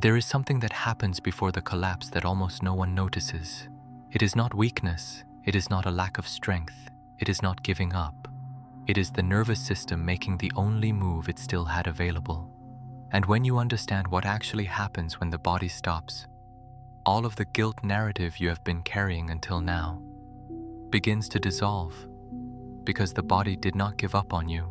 There is something that happens before the collapse that almost no one notices. It is not weakness, it is not a lack of strength, it is not giving up. It is the nervous system making the only move it still had available. And when you understand what actually happens when the body stops, all of the guilt narrative you have been carrying until now begins to dissolve, because the body did not give up on you.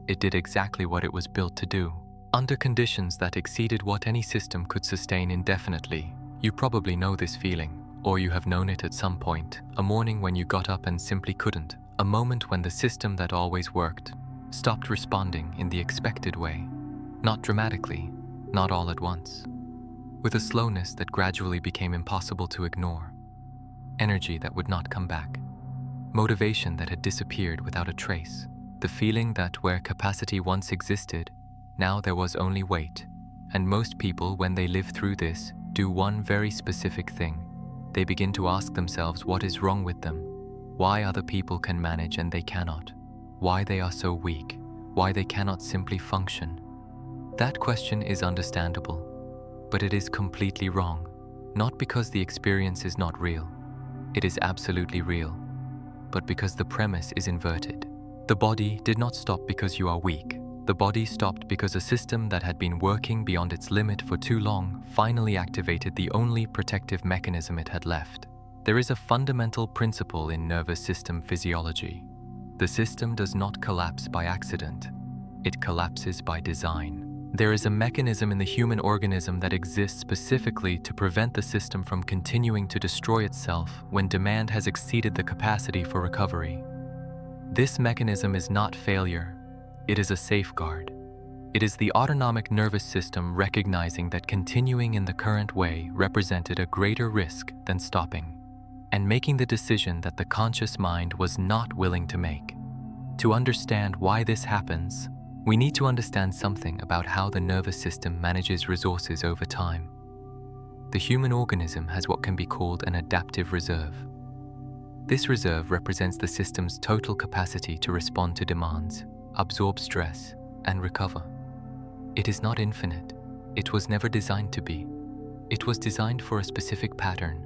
It did exactly what it was built to do. Under conditions that exceeded what any system could sustain indefinitely. You probably know this feeling, or you have known it at some point. A morning when you got up and simply couldn't. A moment when the system that always worked stopped responding in the expected way. Not dramatically, not all at once. With a slowness that gradually became impossible to ignore. Energy that would not come back. Motivation that had disappeared without a trace. The feeling that where capacity once existed, now there was only weight. And most people, when they live through this, do one very specific thing. They begin to ask themselves what is wrong with them, why other people can manage and they cannot, why they are so weak, why they cannot simply function. That question is understandable, but it is completely wrong. Not because the experience is not real. It is absolutely real, but because the premise is inverted. The body did not stop because you are weak. The body stopped because a system that had been working beyond its limit for too long finally activated the only protective mechanism it had left. There is a fundamental principle in nervous system physiology. The system does not collapse by accident. It collapses by design. There is a mechanism in the human organism that exists specifically to prevent the system from continuing to destroy itself when demand has exceeded the capacity for recovery. This mechanism is not failure. It is a safeguard. It is the autonomic nervous system recognizing that continuing in the current way represented a greater risk than stopping, and making the decision that the conscious mind was not willing to make. To understand why this happens, we need to understand something about how the nervous system manages resources over time. The human organism has what can be called an adaptive reserve. This reserve represents the system's total capacity to respond to demands, absorb stress, and recover. It is not infinite. It was never designed to be. It was designed for a specific pattern.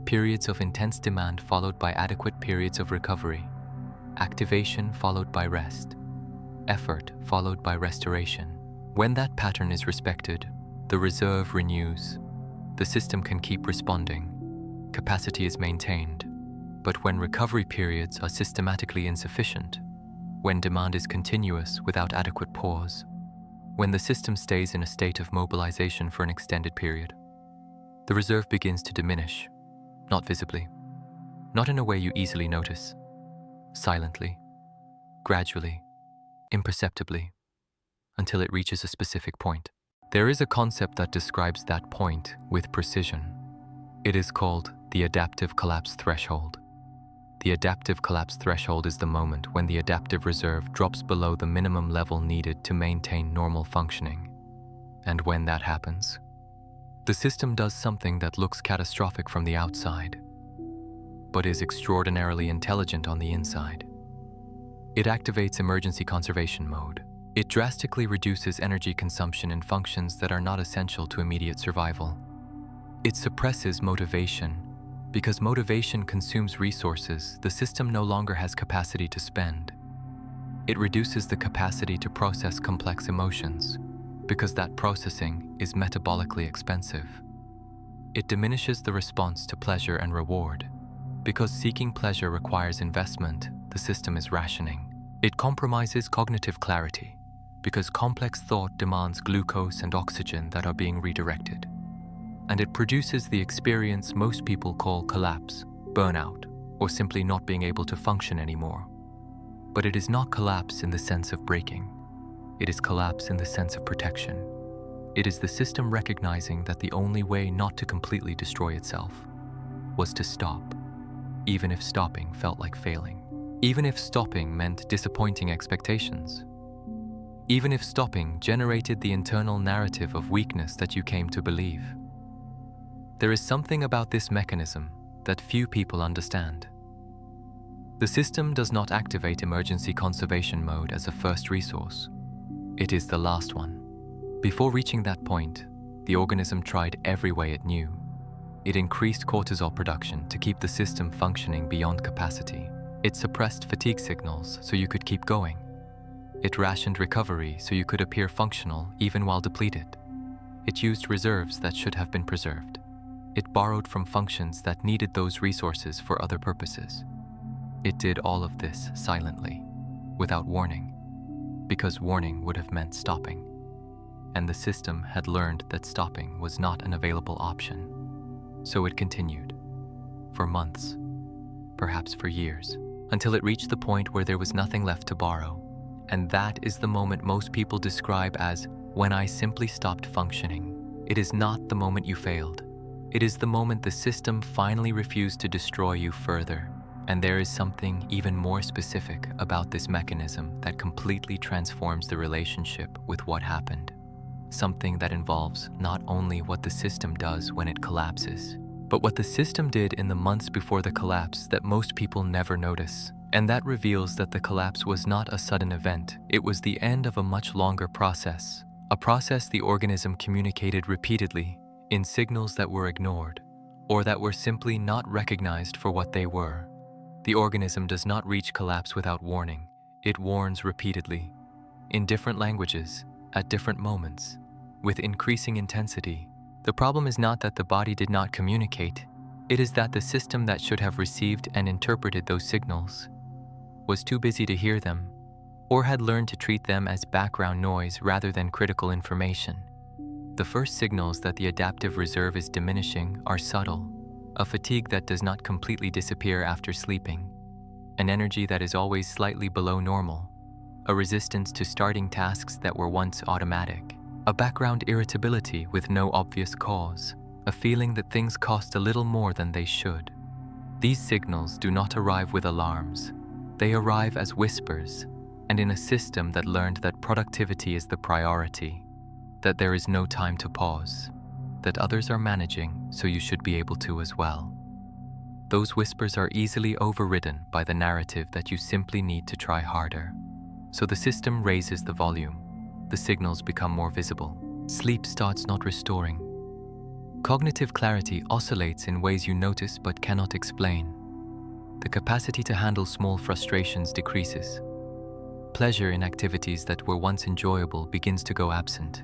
Periods of intense demand followed by adequate periods of recovery. Activation followed by rest. Effort followed by restoration. When that pattern is respected, the reserve renews. The system can keep responding. Capacity is maintained. But when recovery periods are systematically insufficient, when demand is continuous without adequate pause, when the system stays in a state of mobilization for an extended period, the reserve begins to diminish, not visibly, not in a way you easily notice, silently, gradually, imperceptibly, until it reaches a specific point. There is a concept that describes that point with precision. It is called the adaptive collapse threshold. The adaptive collapse threshold is the moment when the adaptive reserve drops below the minimum level needed to maintain normal functioning. And when that happens, the system does something that looks catastrophic from the outside, but is extraordinarily intelligent on the inside. It activates emergency conservation mode. It drastically reduces energy consumption in functions that are not essential to immediate survival. It suppresses motivation. Because motivation consumes resources, the system no longer has capacity to spend. It reduces the capacity to process complex emotions, because that processing is metabolically expensive. It diminishes the response to pleasure and reward. Because seeking pleasure requires investment, the system is rationing. It compromises cognitive clarity, because complex thought demands glucose and oxygen that are being redirected. And it produces the experience most people call collapse, burnout, or simply not being able to function anymore. But it is not collapse in the sense of breaking. It is collapse in the sense of protection. It is the system recognizing that the only way not to completely destroy itself was to stop, even if stopping felt like failing. Even if stopping meant disappointing expectations. Even if stopping generated the internal narrative of weakness that you came to believe. There is something about this mechanism that few people understand. The system does not activate emergency conservation mode as a first resource. It is the last one. Before reaching that point, The organism tried every way it knew. It increased cortisol production to keep the system functioning beyond capacity. It suppressed fatigue signals so you could keep going. It rationed recovery so you could appear functional even while depleted. It used reserves that should have been preserved. It borrowed from functions that needed those resources for other purposes. It did all of this silently, without warning, because warning would have meant stopping. And the system had learned that stopping was not an available option. So it continued, for months, perhaps for years, until it reached the point where there was nothing left to borrow. And that is the moment most people describe as when I simply stopped functioning. It is not the moment you failed. It is the moment the system finally refused to destroy you further. And there is something even more specific about this mechanism that completely transforms the relationship with what happened. Something that involves not only what the system does when it collapses, but what the system did in the months before the collapse that most people never notice. And that reveals that the collapse was not a sudden event. It was the end of a much longer process. A process the organism communicated repeatedly in signals that were ignored, or that were simply not recognized for what they were. The organism does not reach collapse without warning. It warns repeatedly, in different languages, at different moments, with increasing intensity. The problem is not that the body did not communicate. It is that the system that should have received and interpreted those signals was too busy to hear them, or had learned to treat them as background noise rather than critical information. The first signals that the adaptive reserve is diminishing are subtle: a fatigue that does not completely disappear after sleeping, an energy that is always slightly below normal, a resistance to starting tasks that were once automatic, a background irritability with no obvious cause, a feeling that things cost a little more than they should. These signals do not arrive with alarms. They arrive as whispers, and in a system that learned that productivity is the priority, that there is no time to pause, that others are managing, so you should be able to as well. Those whispers are easily overridden by the narrative that you simply need to try harder. So the system raises the volume. The signals become more visible. Sleep starts not restoring. Cognitive clarity oscillates in ways you notice but cannot explain. The capacity to handle small frustrations decreases. Pleasure in activities that were once enjoyable begins to go absent.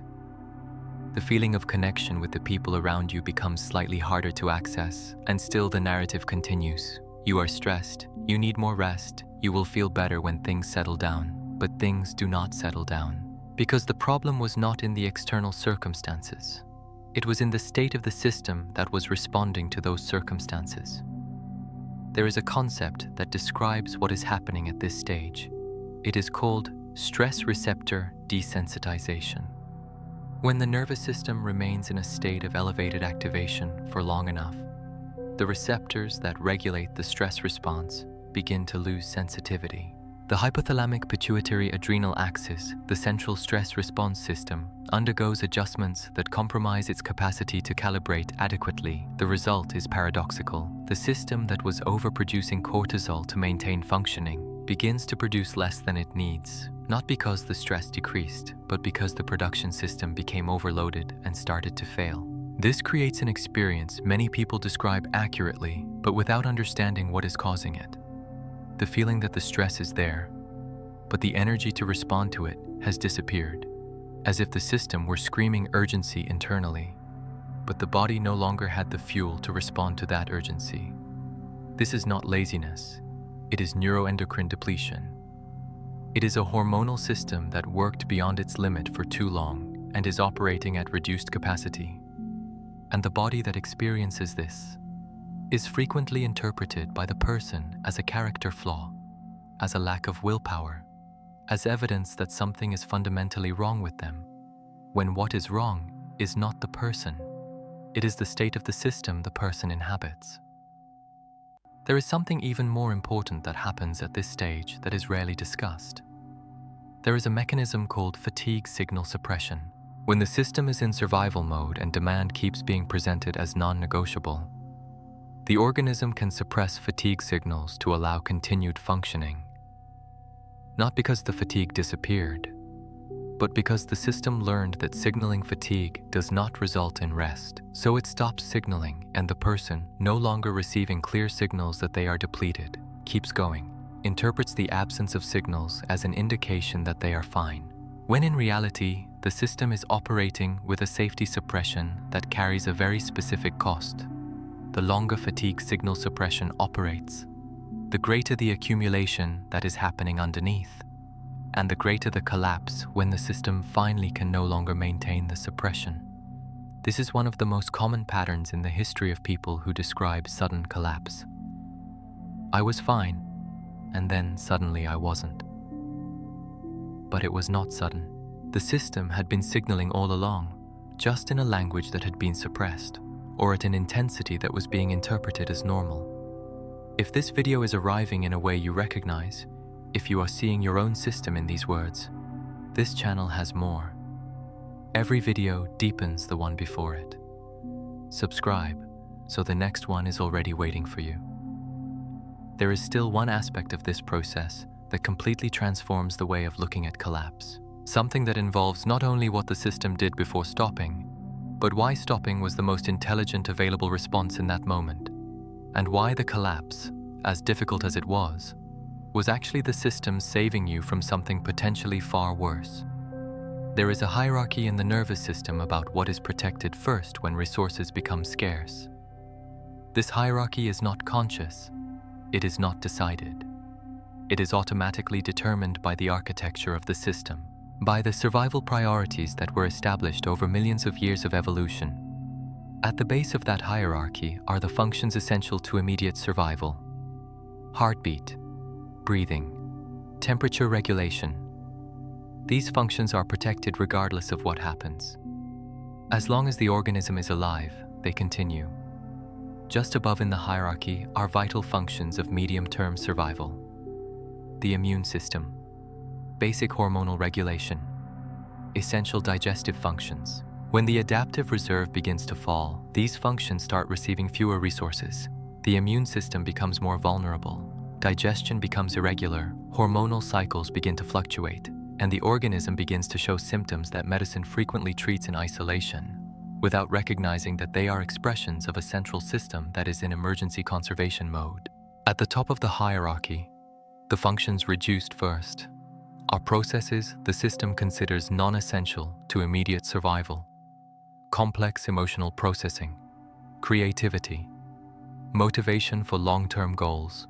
The feeling of connection with the people around you becomes slightly harder to access, and still the narrative continues. You are stressed, you need more rest, you will feel better when things settle down. But things do not settle down, because the problem was not in the external circumstances. It was in the state of the system that was responding to those circumstances. There is a concept that describes what is happening at this stage. It is called stress receptor desensitization. When the nervous system remains in a state of elevated activation for long enough, the receptors that regulate the stress response begin to lose sensitivity. The hypothalamic pituitary adrenal axis, the central stress response system, undergoes adjustments that compromise its capacity to calibrate adequately. The result is paradoxical. The system that was overproducing cortisol to maintain functioning begins to produce less than it needs, not because the stress decreased, but because the production system became overloaded and started to fail. This creates an experience many people describe accurately, but without understanding what is causing it. The feeling that the stress is there, but the energy to respond to it has disappeared, as if the system were screaming urgency internally, but the body no longer had the fuel to respond to that urgency. This is not laziness, it is neuroendocrine depletion. It is a hormonal system that worked beyond its limit for too long and is operating at reduced capacity. And the body that experiences this is frequently interpreted by the person as a character flaw, as a lack of willpower, as evidence that something is fundamentally wrong with them, when what is wrong is not the person. It is the state of the system the person inhabits. There is something even more important that happens at this stage that is rarely discussed. There is a mechanism called fatigue signal suppression. When the system is in survival mode and demand keeps being presented as non-negotiable, the organism can suppress fatigue signals to allow continued functioning. Not because the fatigue disappeared, but because the system learned that signaling fatigue does not result in rest. So it stops signaling, and the person, no longer receiving clear signals that they are depleted, keeps going, interprets the absence of signals as an indication that they are fine, when in reality, the system is operating with a safety suppression that carries a very specific cost. The longer fatigue signal suppression operates, the greater the accumulation that is happening underneath, and the greater the collapse when the system finally can no longer maintain the suppression. This is one of the most common patterns in the history of people who describe sudden collapse. I was fine, and then suddenly I wasn't. But it was not sudden. The system had been signaling all along, just in a language that had been suppressed, or at an intensity that was being interpreted as normal. If this video is arriving in a way you recognize, if you are seeing your own system in these words, this channel has more. Every video deepens the one before it. Subscribe, so the next one is already waiting for you. There is still one aspect of this process that completely transforms the way of looking at collapse. Something that involves not only what the system did before stopping, but why stopping was the most intelligent available response in that moment, and why the collapse, as difficult as it was actually the system saving you from something potentially far worse. There is a hierarchy in the nervous system about what is protected first when resources become scarce. This hierarchy is not conscious, it is not decided. It is automatically determined by the architecture of the system, by the survival priorities that were established over millions of years of evolution. At the base of that hierarchy are the functions essential to immediate survival: heartbeat, breathing, temperature regulation. These functions are protected regardless of what happens. As long as the organism is alive, they continue. Just above in the hierarchy are vital functions of medium-term survival: the immune system, basic hormonal regulation, essential digestive functions. When the adaptive reserve begins to fall, these functions start receiving fewer resources. The immune system becomes more vulnerable, digestion becomes irregular, hormonal cycles begin to fluctuate, and the organism begins to show symptoms that medicine frequently treats in isolation, without recognizing that they are expressions of a central system that is in emergency conservation mode. At the top of the hierarchy, the functions reduced first are processes the system considers non-essential to immediate survival: complex emotional processing, creativity, motivation for long-term goals,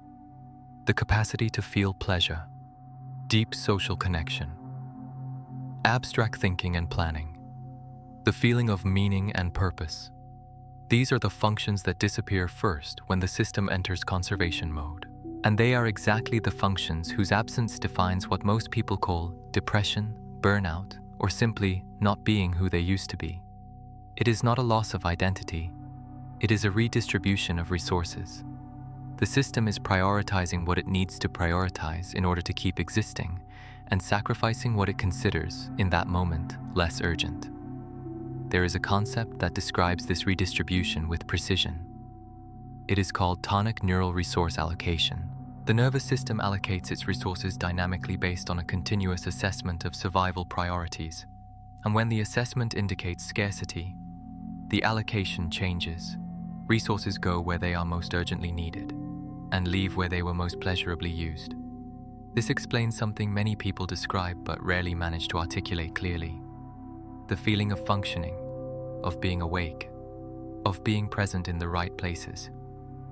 the capacity to feel pleasure, deep social connection, abstract thinking and planning, the feeling of meaning and purpose. These are the functions that disappear first when the system enters conservation mode. And they are exactly the functions whose absence defines what most people call depression, burnout, or simply not being who they used to be. It is not a loss of identity, it is a redistribution of resources. The system is prioritizing what it needs to prioritize in order to keep existing, and sacrificing what it considers, in that moment, less urgent. There is a concept that describes this redistribution with precision. It is called tonic neural resource allocation. The nervous system allocates its resources dynamically based on a continuous assessment of survival priorities, and when the assessment indicates scarcity, the allocation changes. Resources go where they are most urgently needed, and leave where they were most pleasurably used. This explains something many people describe but rarely manage to articulate clearly: the feeling of functioning, of being awake, of being present in the right places,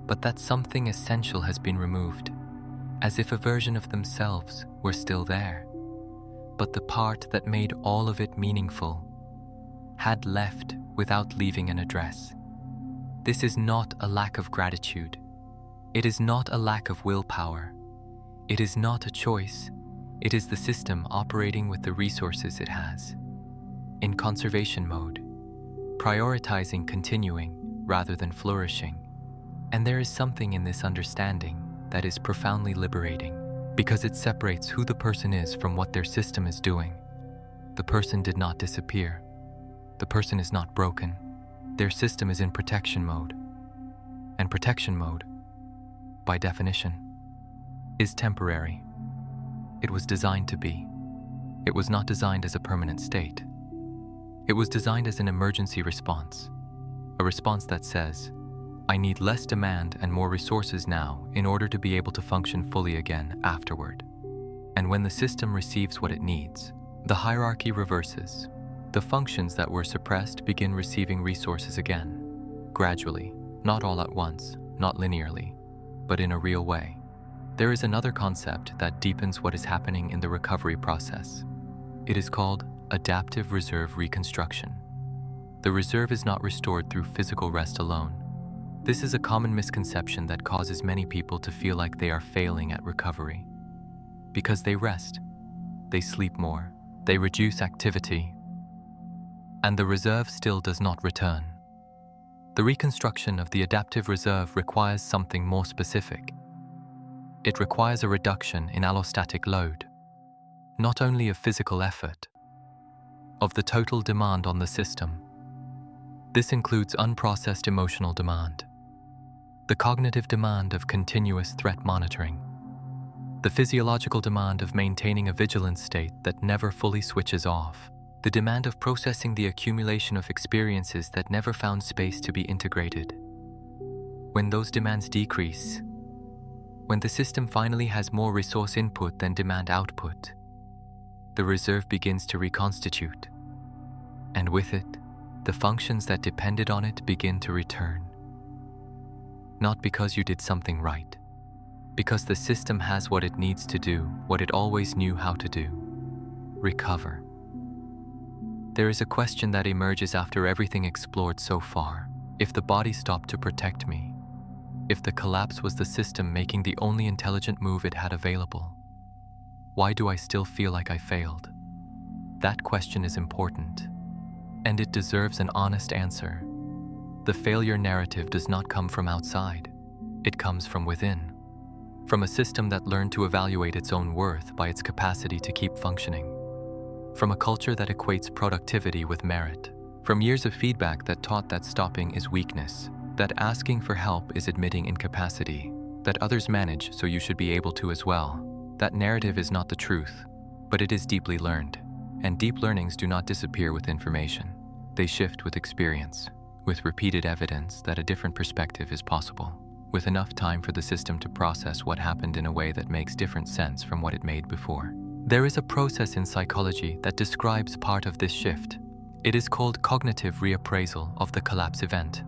but that something essential has been removed, as if a version of themselves were still there, but the part that made all of it meaningful had left without leaving an address. This is not a lack of gratitude. It is not a lack of willpower. It is not a choice. It is the system operating with the resources it has. In conservation mode, prioritizing continuing rather than flourishing. And there is something in this understanding that is profoundly liberating, because it separates who the person is from what their system is doing. The person did not disappear. The person is not broken. Their system is in protection mode. And protection mode, by definition, is temporary. It was designed to be. It was not designed as a permanent state. It was designed as an emergency response, a response that says, I need less demand and more resources now in order to be able to function fully again afterward. And when the system receives what it needs, the hierarchy reverses. The functions that were suppressed begin receiving resources again, gradually, not all at once, not linearly, but in a real way. There is another concept that deepens what is happening in the recovery process. It is called adaptive reserve reconstruction. The reserve is not restored through physical rest alone. This is a common misconception that causes many people to feel like they are failing at recovery. Because they rest, they sleep more, they reduce activity, and the reserve still does not return. The reconstruction of the adaptive reserve requires something more specific. It requires a reduction in allostatic load, not only of physical effort, of the total demand on the system. This includes unprocessed emotional demand, the cognitive demand of continuous threat monitoring, the physiological demand of maintaining a vigilant state that never fully switches off, the demand of processing the accumulation of experiences that never found space to be integrated. When those demands decrease, when the system finally has more resource input than demand output, the reserve begins to reconstitute, and with it, the functions that depended on it begin to return. Not because you did something right, because the system has what it needs to do, what it always knew how to do: recover. There is a question that emerges after everything explored so far. If the body stopped to protect me, if the collapse was the system making the only intelligent move it had available, why do I still feel like I failed? That question is important, and it deserves an honest answer. The failure narrative does not come from outside. It comes from within, from a system that learned to evaluate its own worth by its capacity to keep functioning, from a culture that equates productivity with merit, from years of feedback that taught that stopping is weakness, that asking for help is admitting incapacity, that others manage so you should be able to as well. That narrative is not the truth, but it is deeply learned, and deep learnings do not disappear with information. They shift with experience, with repeated evidence that a different perspective is possible, with enough time for the system to process what happened in a way that makes different sense from what it made before. There is a process in psychology that describes part of this shift. It is called cognitive reappraisal of the collapse event,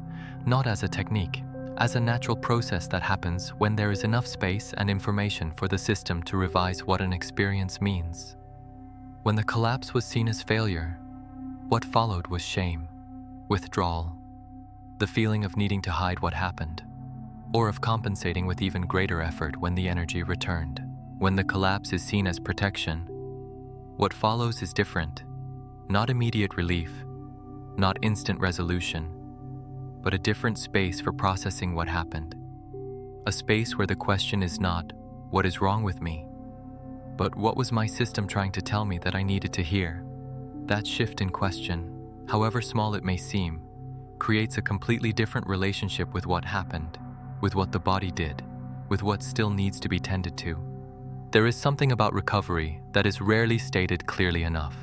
not as a technique, as a natural process that happens when there is enough space and information for the system to revise what an experience means. When the collapse was seen as failure, what followed was shame, withdrawal, the feeling of needing to hide what happened, or of compensating with even greater effort when the energy returned. When the collapse is seen as protection, what follows is different. Not immediate relief, not instant resolution, but a different space for processing what happened. A space where the question is not, what is wrong with me, but what was my system trying to tell me that I needed to hear? That shift in question, however small it may seem, creates a completely different relationship with what happened, with what the body did, with what still needs to be tended to. There is something about recovery that is rarely stated clearly enough.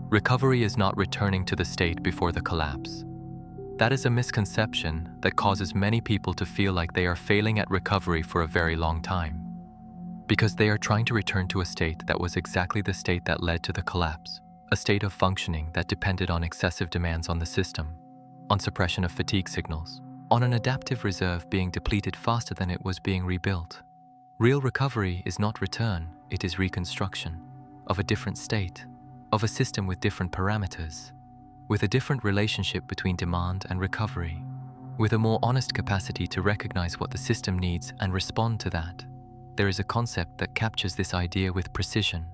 Recovery is not returning to the state before the collapse. That is a misconception that causes many people to feel like they are failing at recovery for a very long time, because they are trying to return to a state that was exactly the state that led to the collapse, a state of functioning that depended on excessive demands on the system, on suppression of fatigue signals, on an adaptive reserve being depleted faster than it was being rebuilt. Real recovery is not return, it is reconstruction of a different state, of a system with different parameters, with a different relationship between demand and recovery, with a more honest capacity to recognize what the system needs and respond to that. There is a concept that captures this idea with precision.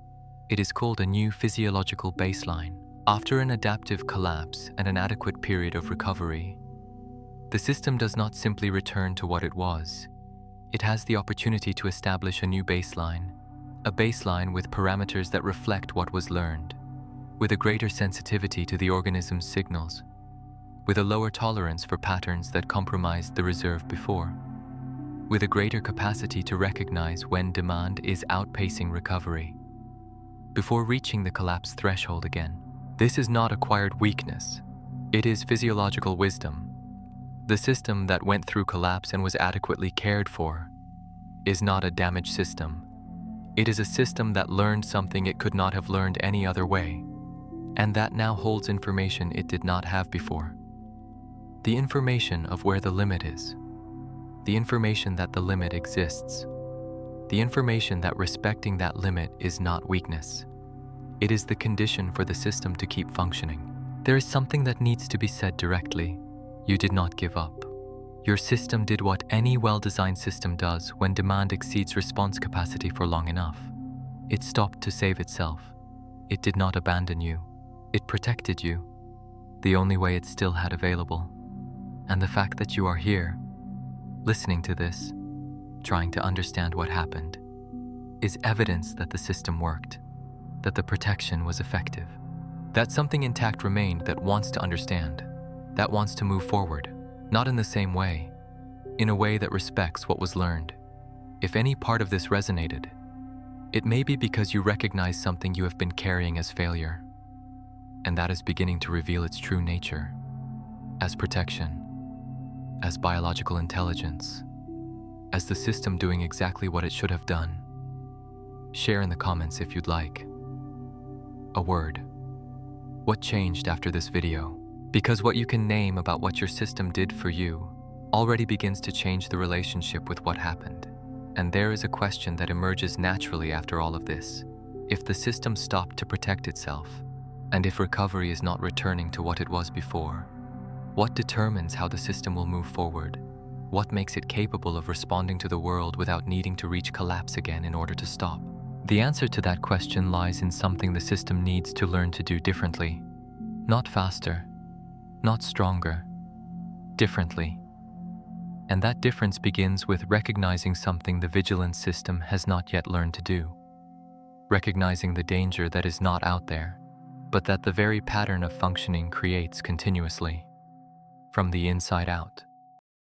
It is called a new physiological baseline. After an adaptive collapse and an adequate period of recovery, the system does not simply return to what it was. It has the opportunity to establish a new baseline, a baseline with parameters that reflect what was learned, with a greater sensitivity to the organism's signals, with a lower tolerance for patterns that compromised the reserve before, with a greater capacity to recognize when demand is outpacing recovery. before reaching the collapse threshold again. This is not acquired weakness. It is physiological wisdom. The system that went through collapse and was adequately cared for is not a damaged system. It is a system that learned something it could not have learned any other way, and that now holds information it did not have before. The information of where the limit is. The information that the limit exists. The information that respecting that limit is not weakness. It is the condition for the system to keep functioning. There is something that needs to be said directly. You did not give up. Your system did what any well-designed system does when demand exceeds response capacity for long enough. It stopped to save itself. It did not abandon you. It protected you, the only way it still had available. And the fact that you are here, listening to this, trying to understand what happened, is evidence that the system worked, that the protection was effective, that something intact remained that wants to understand, that wants to move forward, not in the same way, in a way that respects what was learned. If any part of this resonated, it may be because you recognize something you have been carrying as failure, and that is beginning to reveal its true nature, as protection, as biological intelligence, as the system doing exactly what it should have done. Share in the comments if you'd like. A word. What changed after this video? Because what you can name about what your system did for you already begins to change the relationship with what happened. And there is a question that emerges naturally after all of this. If the system stopped to protect itself, and if recovery is not returning to what it was before, what determines how the system will move forward? What makes it capable of responding to the world without needing to reach collapse again in order to stop? The answer to that question lies in something the system needs to learn to do differently. Not faster, not stronger, differently. And that difference begins with recognizing something the vigilance system has not yet learned to do. Recognizing the danger that is not out there, but that the very pattern of functioning creates continuously, from the inside out.